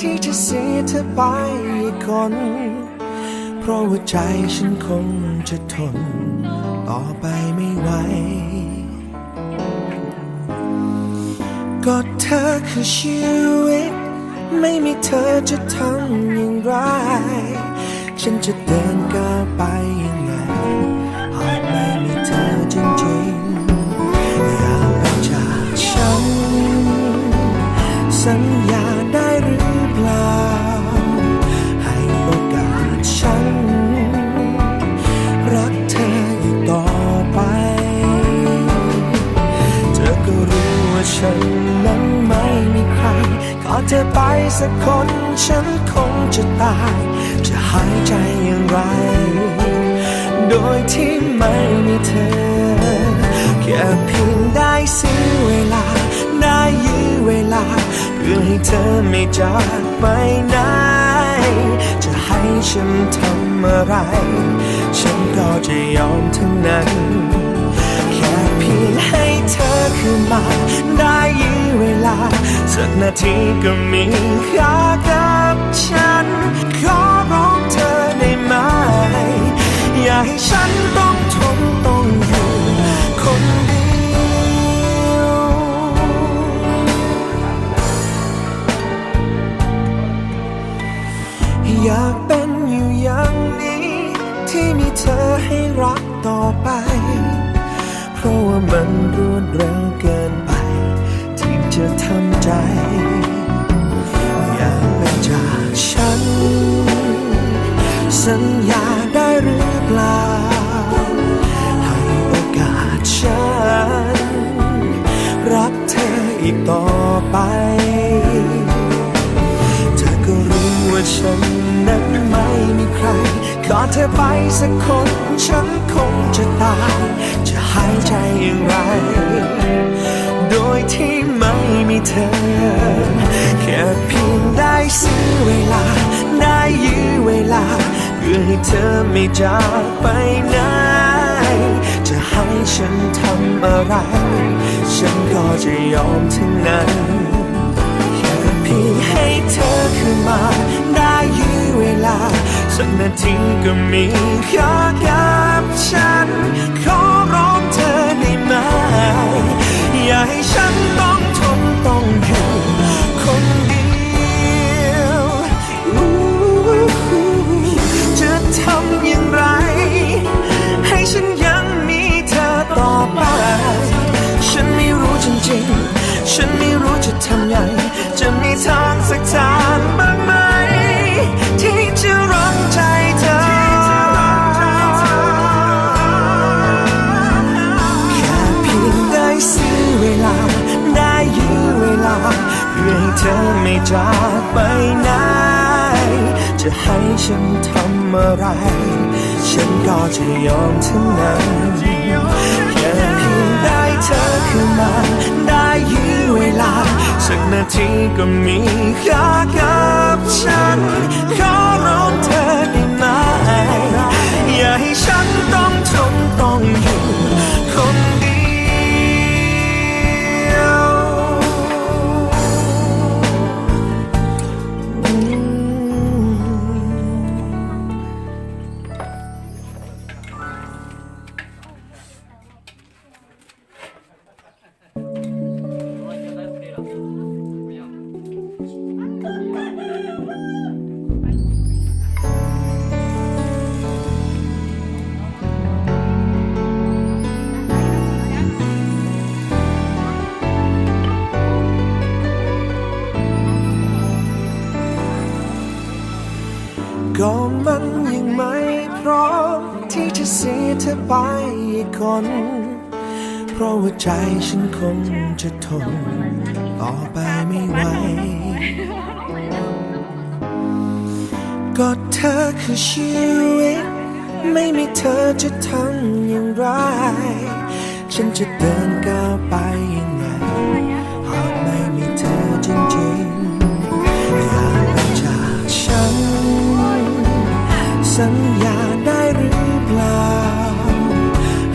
ที่จะเสียเธอไปอีกคนเพราะว่าใจฉันคงจะทนต่อไปไม่ไหวก็เธอคือชีวิตไม่มีเธอจะทำอย่างไรฉันจะเดินก้าวไปยังไงหากไม่มีเธอจริงๆอย่าไปจากฉันสัญญาได้หรือเปล่าให้โอกาสฉันรักเธออีกต่อไปเธอก็รู้ว่าฉันนั้นไม่มีใครขอเธอไปสักคนฉันคงจะตายจะหายใจอย่างไรโดยที่ไม่มีเธอแค่เพียงได้ซื้อเวลาได้ยื้อเวลาเพื่อให้เธอไม่จากไปไหนจะให้ฉันทำอะไรฉันก็จะยอมทั้งนั้นแค่เพียงให้เธอคืนมาได้ยื้อเวลาสักนาทีก็มีค่ากับฉันขอร้องเธอได้ไหมอย่าให้ฉันต้องทนต้องอยู่คนเดียวอยากเป็นอยู่อย่างนี้ที่มีเธอให้รักต่อไปเพราะว่ามันรวดเร็วเกินไปที่จะทำใจอยากเป็นจากฉันสัญญาได้หรือเปล่าให้โอกาสฉันรักเธออีกต่อไปเธอก็รู้ว่าฉันนั้นไม่มีใครขอเธอไปสักคนฉันคงจะตายจะหายใจอย่างไรโดยที่ไม่มีเธอแค่เพียงได้ซื้อเวลาได้ยื้อเวลาเพื่อให้เธอไม่จากไปไหนจะให้ฉันทำอะไรฉันก็จะยอมทั้งนั้นแค่เพียงให้เธอคืนมาได้ยื้อเวลาสักนาทีก็มีค่ากับฉันขอร้องเธอได้ไหมอย่าให้ฉันต้องทนต้องอยู่คนเดียวจะทำอย่างไรให้ฉันยังมีเธอต่อไปฉันไม่รู้จริงๆฉันไม่รู้จะทำยังจะมีทางสักทางบ้างไหมที่จะรักใจเธอแค่เพียงได้ซื้อเวลาได้ยื้อเวลาเพื่อให้เธอไม่จากไปไหนจะให้ฉันทำอะไรฉันก็จะยอมทั้งนั้นแค่เพียงได้เธอคืนมาได้ยื้อเวลาสักนาทีก็มีค่ากับฉันขอร้องเธอได้ไหมอย่าให้ฉันต้องทนต้องอยู่คนเดียวก็มันยังไม่พร้อมที่จะเสียเธอไปอีกคนเพราะว่าใจฉันคงจะทนต่อไปไม่ไหวก็เธอคือชีวิตไม่มีเธอจะทำอย่างไรฉันจะเดินก้าวไปยังไงหากไม่มีเธอจริงๆอย่าไปจากฉันสัญญาได้หรือเปล่า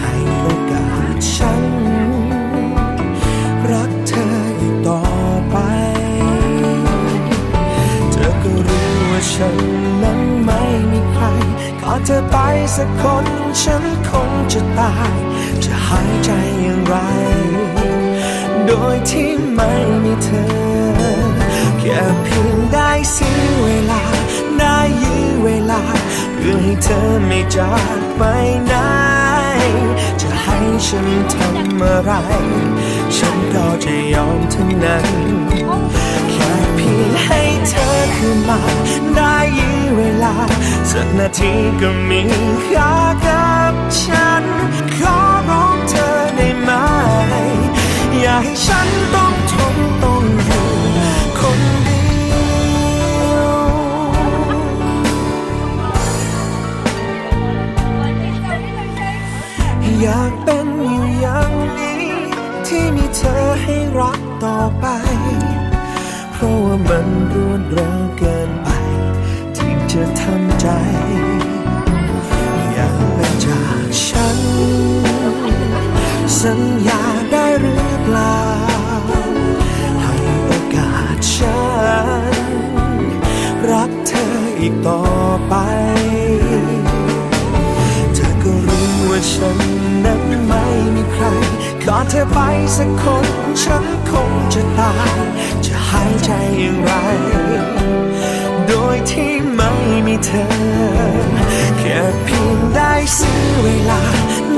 ให้โอกาสฉันรักเธออีกต่อไปเธอ สักคนฉันคงจะตายจะหายใจอย่างไรโดยที่ไม่มีเธอแค่เพียงได้เสียเวลาได้ยื้อเวลาเพื่อให้เธอไม่จากไปไหนจะให้ฉันทำอะไรฉันก็จะยอมทั้งนั้นแค่เพียงให้เธอคืนมาได้ยื้อเวลาสักนาทีก็มีค่ากับฉันขอร้องเธอได้ไหมอย่าให้ฉันต้องทนต้องอยู่คนเดียวอยากเป็นอยู่อย่างนี้ที่มีเธอให้รักต่อไปเพราะว่ามันรวดเร็วเกินไปที่จะทำใจอยากเป็นจากฉันสัญญาได้หรือเปล่าให้โอกาสฉันรักเธออีกต่อไปเธอก็รู้ว่าฉันนั้นไม่มีใครขอเธอไปสักคนฉันคงจะตายจะหายใจอย่างไรโดยที่ไม่มีเธอแค่เพียงได้ซื้อเวลา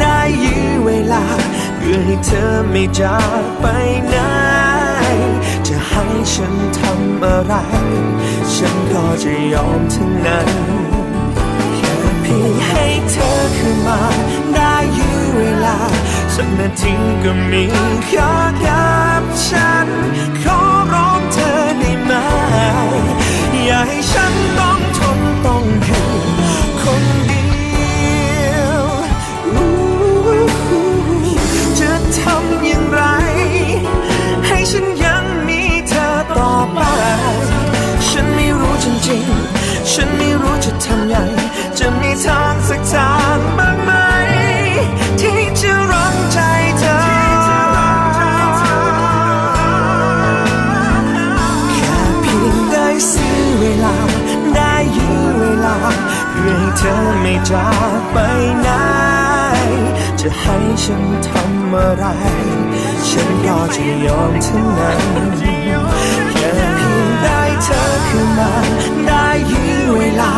ได้ยื้อเวลาเพื่อให้เธอไม่จากไปไหนจะให้ฉันทำอะไรฉันก็จะยอมทั้งนั้นแค่เพียงให้เธอคืนมาได้ยื้อเวลาสักนาทีก็มีค่ากับฉันขอร้องเธอได้ไหมอย่าให้ฉันต้องทนต้องอยู่คนเดียวจะทำอย่างไรให้ฉันยังมีเธอต่อไปฉันไม่รู้จริงๆฉันไม่รู้จะทำยังจะมีทางสักทางบ้างไหมที่จะรั้งใจเธอแค่เพียงได้ซื้อเวลาได้ยื้อเวลาเพื่อให้เธอไม่จากไปไหนจะให้ฉันทำอะไรฉันก็จะยอมทั้งนั้นแค่เพียงได้เธอคืนมาได้ยื้อเวลา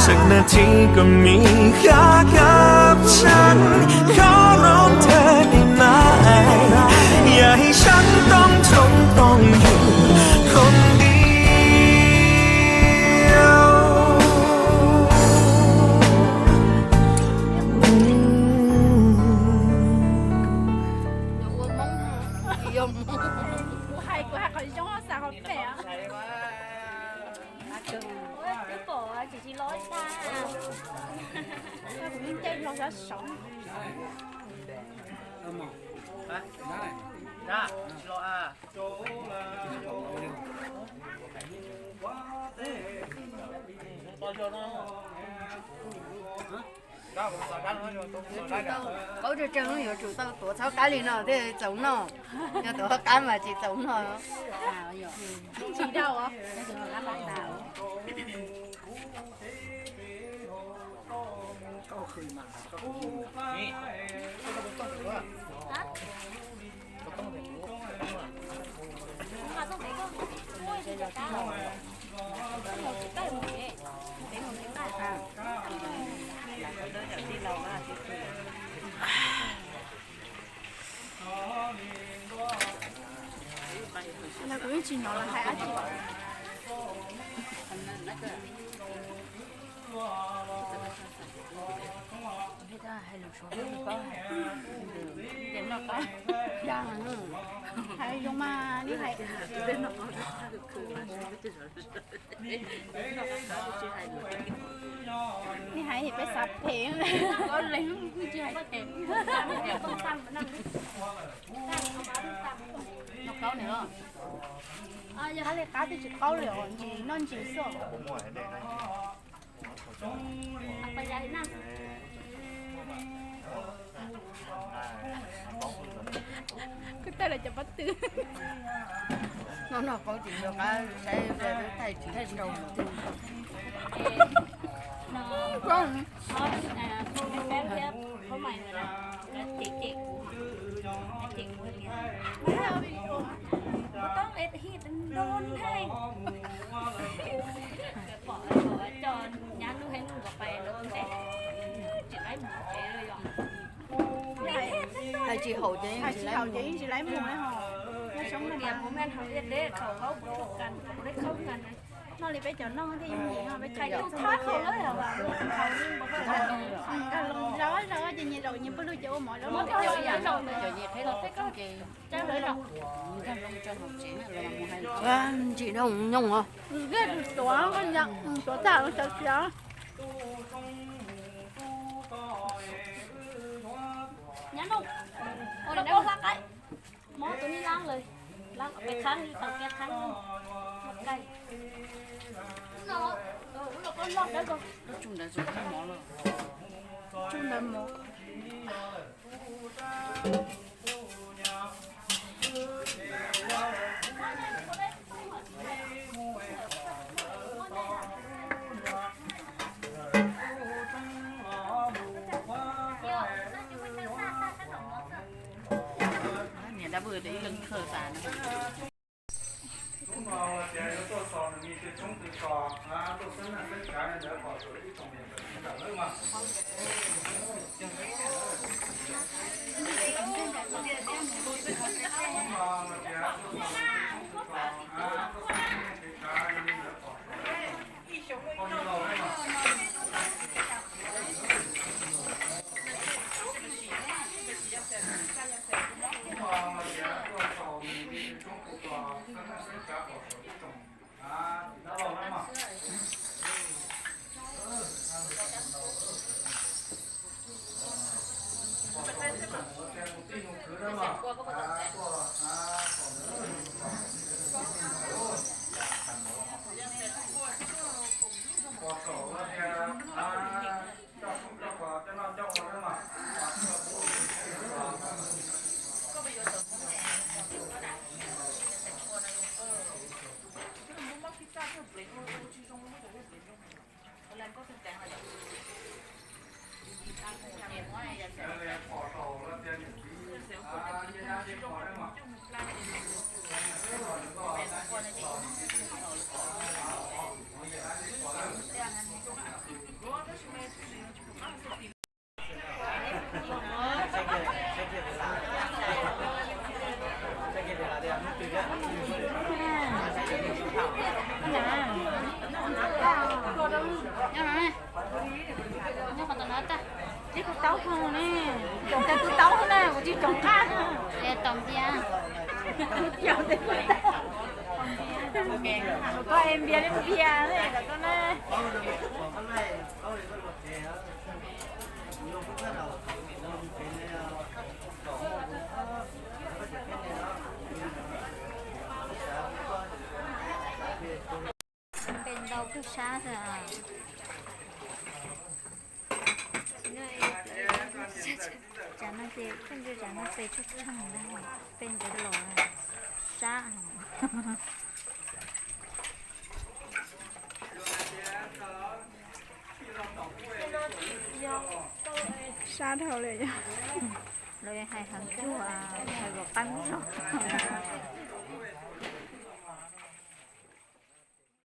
สักนาทีก็มีค่ากับฉันขอร้องเธอได้ไหมอย่าให้ฉันต้องทนต้องอยู่คนเดียวHay quá, còn giống sao không trẻ. Cái cổ chị lối xa. Miếng chay nó rất sống. Ra, lo à. To cho nó. Đó, đó nó Có cho chân nó nhiều chủ tao tổ cháu cái gì nào thế giống nó. Nhưng tổ cái mà chỉ giống nó. Chị đâu ạ? Nè. Mà không thấy con. Ôi trời ơi. Cái một cái. Để một cái à. Là cái chị nó là hai á chị. Người ta hay lục số có điểm nó có đang là nó Hay giống mà đi hay. bên nó có Đi hay thì phải sập thiện. có lấy cái chi hay thiệt Con xăm nó nằm. nó có nữa À giờ hay là cá thì chỉ câu liệu gì non chỉ sợ. apa jadi nang Cái tay là chụp bắt tư. nó có chuyện được á sẽ về với thầy chỉ thầy đầu Con. จริงเลยเนี่ยต้องเอ็ดฮีดโดนให้บอกจอนย้านลูกให้ลูกไปแล้วแต่chỉ lấy một cái rồi dọn hay chị hậu chị Hai chị hậu chị lấy mùa ấy hò. Nó sống kìa mà. bố mẹ học biết đấy khẩu khẩu một cần khẩu đấy không cần Nó đi bây giờ nó đi gì nó bây thầy giờ không thoát không đấy hả bà khẩu nhưng mà không cần cái lông lói gì nhiều rồi nhưng bữa giờ mọi lúc mất nó rồi giờ rồi nó giờ gì thấy nó thích không chị trang rồi rồi thằng long cho học chị là một hai chị đâu nhung hả cái tổ con nhận tổ tạo nó sợ sợ. nhắn không ôi nó lắc đấy mó tụi đi langเลยlang cái khăn tao cái khăn một cây nó con lắc đấy con chúng đã dùng cái món rồi Chung là một. nhà đã vừa đấy lưng khờ tàn nhưng mà tao nói ta Cái con tấu không nè. Trồng cái cứ tấu nè, còn chứ trồng khác. để tổng chia Trồng cái cứ tấu. Có em bia đến bia này là con ơi. bên đâu cứ xa rồi chả nó gì bên dưới chả nó về chút thằng đây bên cái lò này xa Xa thầuเลย. rồi hai thằng chú hai vợ bắn rồi